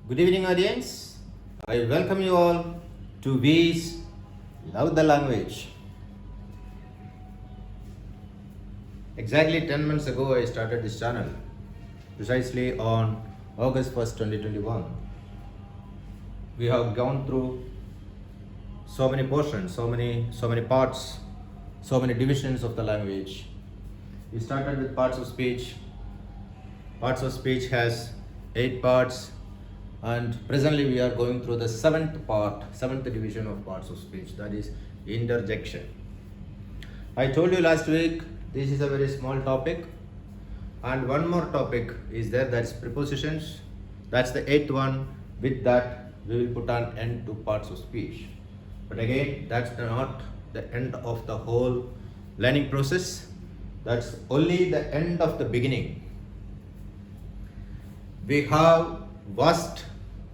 Good evening, audience. I welcome you all to V's Love the Language. Exactly 10 months ago, I started this channel, precisely on August 1st, 2021. We have gone through so many portions, so many parts, so many divisions of the language. We started with parts of speech. Parts of speech has 8 parts, and presently we are going through the seventh division of parts of speech, that is interjection. I told you last week this is a very small topic, and one more topic is there, that's prepositions. That's the 8th one. With that we will put an end to parts of speech. But again, that's not the end of the whole learning process. That's only the end of the beginning. We have vast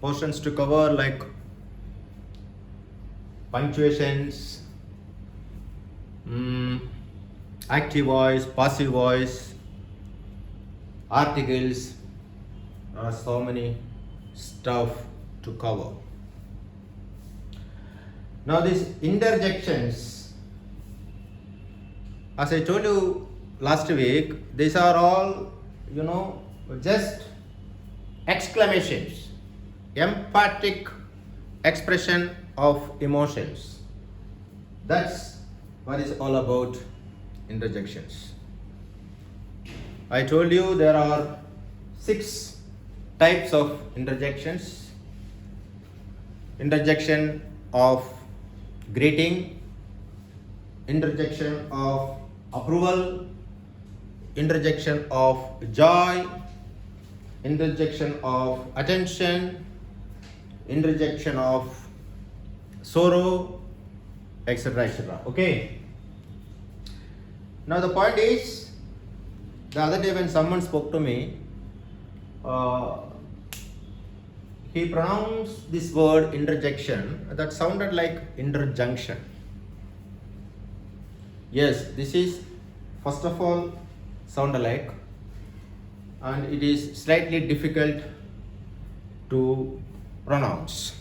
portions to cover, like punctuations, active voice, passive voice, articles. There are so many stuff to cover. Now these interjections, as I told you last week, these are all, just exclamations, emphatic expression of emotions. That's what is all about interjections. I told you there are 6 types of interjections. Interjection of greeting, interjection of approval, interjection of joy, interjection of attention, interjection of sorrow, etc., etc. Okay. Now the point is, the other day when someone spoke to me, he pronounced this word interjection that sounded like interjunction. Yes, this is first of all sound alike, and it is slightly difficult to pronounce.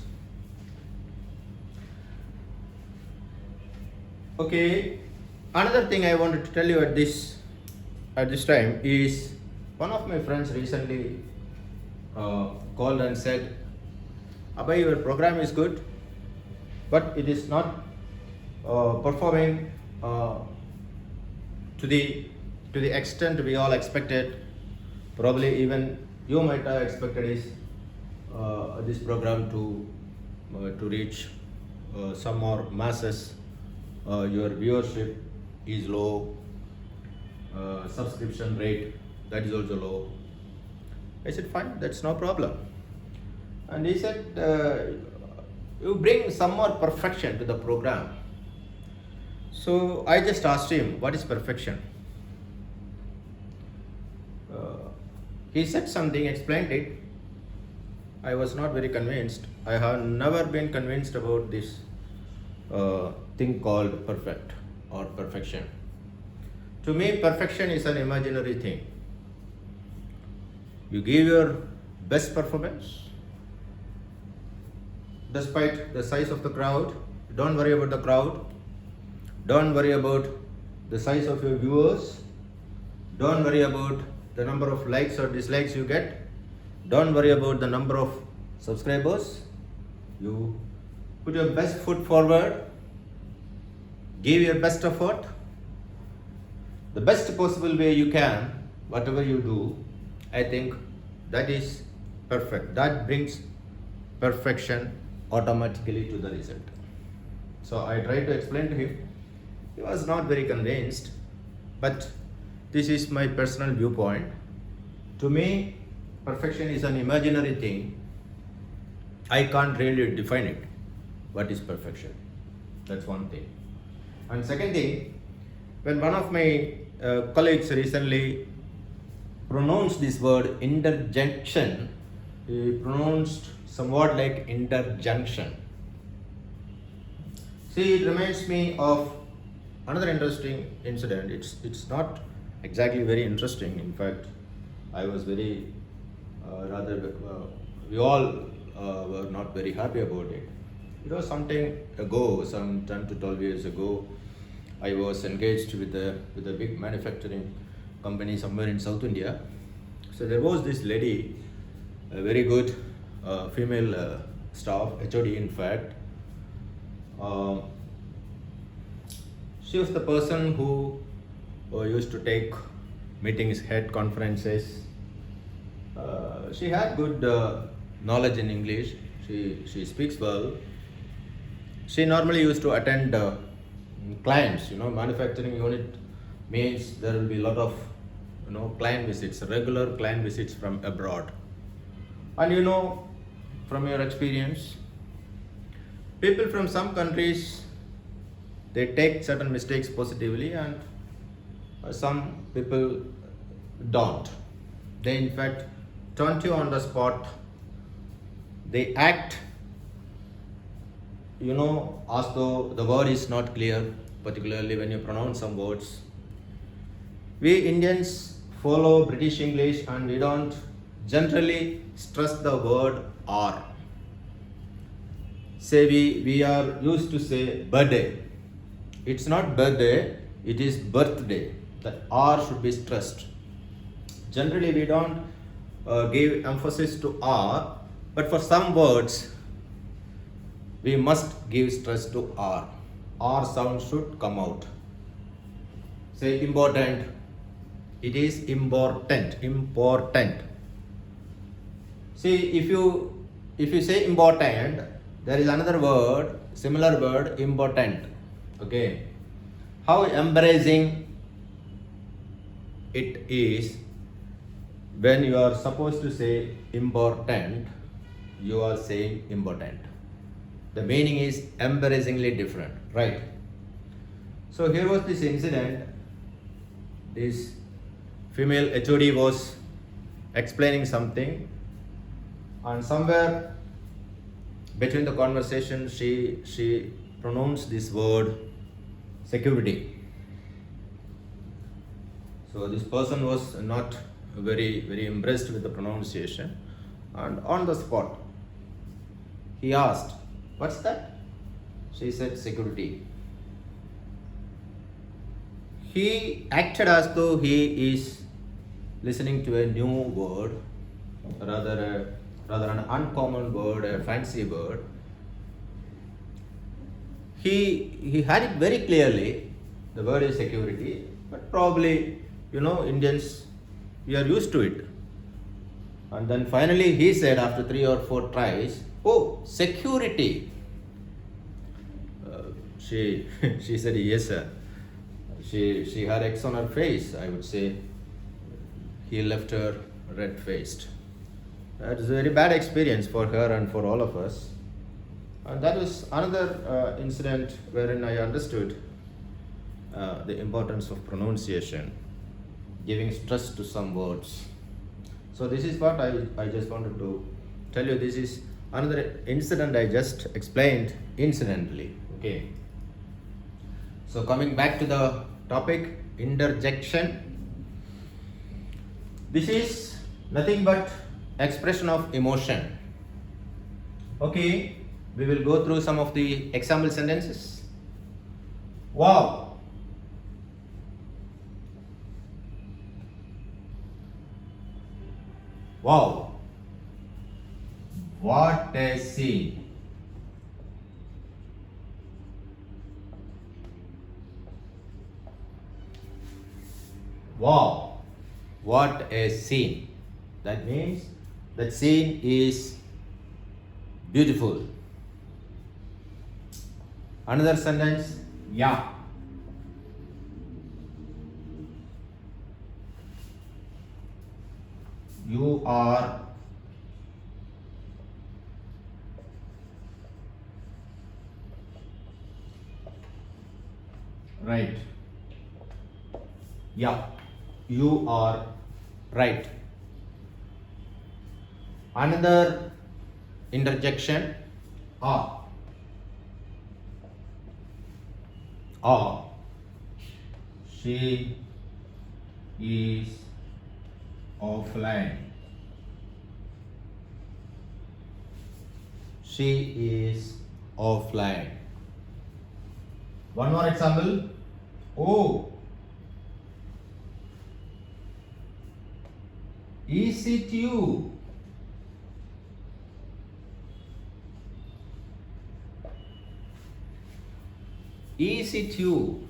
Okay, another thing I wanted to tell you at this time is, one of my friends recently called and said, Abhay, your program is good, but it is not performing to the extent we all expected. Probably even you might have expected this program to reach some more masses. Your viewership is low, subscription rate, that is also low. I said, fine, that's no problem. And he said, you bring some more perfection to the program. So I just asked him, what is perfection? He said something, explained it. I was not very convinced. I have never been convinced about this thing called perfect or perfection. To me, perfection is an imaginary thing. You give your best performance despite the size of the crowd. Don't worry about the crowd. Don't worry about the size of your viewers. Don't worry about the number of likes or dislikes you get. Don't worry about the number of subscribers. You put your best foot forward. Give your best effort. The best possible way you can, whatever you do, I think that is perfect. That brings perfection automatically to the result. So I tried to explain to him. He was not very convinced, but this is my personal viewpoint. To me, perfection is an imaginary thing. I can't really define it. What is perfection? That's one thing. And second thing, when one of my colleagues recently pronounced this word interjection, he pronounced somewhat like interjunction. See, it reminds me of another interesting incident. It's not exactly very interesting. In fact, I was very we all were not very happy about it. It was something ago, some 10 to 12 years ago. I was engaged with a big manufacturing company somewhere in South India. So there was this lady, a very good female staff, HOD in fact. She was the person who used to take meetings, head conferences. She had good knowledge in English. She speaks well. She normally used to attend clients. Manufacturing unit means there will be a lot of client visits, regular client visits from abroad. And from your experience, people from some countries, they take certain mistakes positively, and some people don't. They in fact taunt you on the spot. They act as though the word is not clear, particularly when you pronounce some words. We Indians follow British English and we don't generally stress the word R. Say we are used to say birthday. It's not birthday, it is birthday. That R should be stressed. Generally we don't give emphasis to R, but for some words we must give stress to R. R sound should come out. Say important. It is important. Important. See, if you say important, there is another word, similar word, important. Okay. How embarrassing it is when you are supposed to say important, you are saying important. The meaning is embarrassingly different, right? So here was this incident. This female HOD was explaining something, and somewhere between the conversation she pronounced this word security. So this person was not very impressed with the pronunciation, and on the spot he asked, "What's that?" She said, "Security." He acted as though he is listening to a new word, rather an uncommon word, a fancy word. He had it very clearly. The word is security, but probably Indians, we are used to it. And then finally he said, after 3 or 4 tries, "Oh, security." She said, "Yes, sir." She had X on her face. I would say he left her red-faced. That is a very bad experience for her and for all of us. And that was another incident wherein I understood the importance of pronunciation, giving stress to some words. So this is what I just wanted to tell you. This is another incident I just explained incidentally. Okay. So coming back to the topic, interjection. This is nothing but expression of emotion. Okay, we will go through some of the example sentences. Wow. Wow. What a scene. Wow. What a scene. That means that scene is beautiful. Another sentence. Yeah. You are right. Yeah, you are right. Another interjection. Ah. Ah. She is offline. She is offline. One more example. Oh, is it you? Is it you?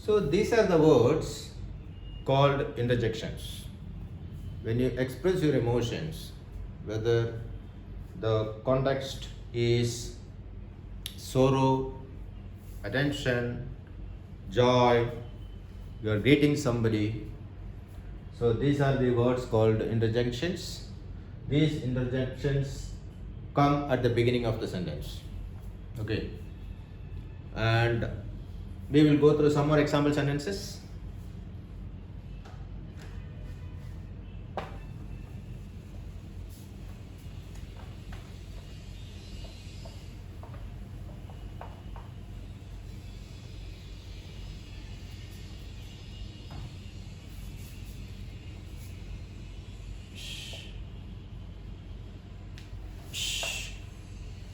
So these are the words called interjections. When you express your emotions, whether the context is sorrow, attention, joy, you are greeting somebody. So these are the words called interjections. These interjections come at the beginning of the sentence. Okay. And we will go through some more example sentences.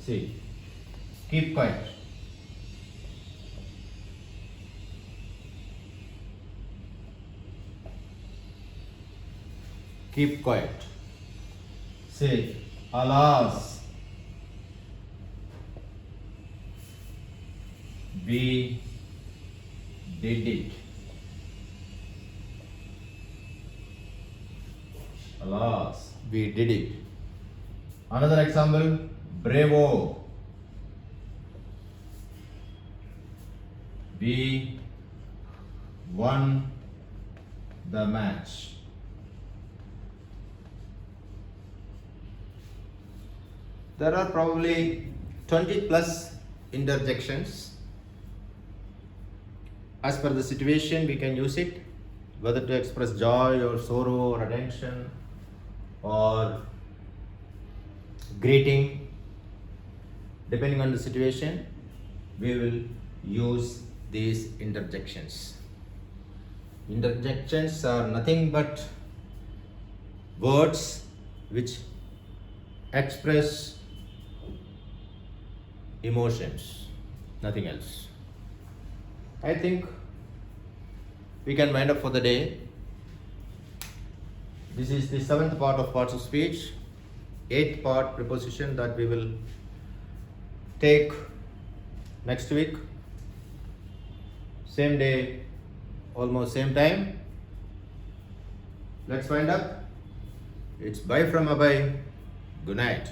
See, keep quiet. Keep quiet. Say, alas, we did it. Alas, we did it. Another example, bravo. We won the match. There are probably 20 plus interjections. As per the situation, we can use it, whether to express joy or sorrow or attention or greeting. Depending on the situation, we will use these interjections. Interjections are nothing but words which express emotions, nothing else. I think we can wind up for the day. This is the 7th part of parts of speech, 8th part preposition that we will take next week. Same day, almost same time. Let's wind up. It's bye from Abhay. Good night.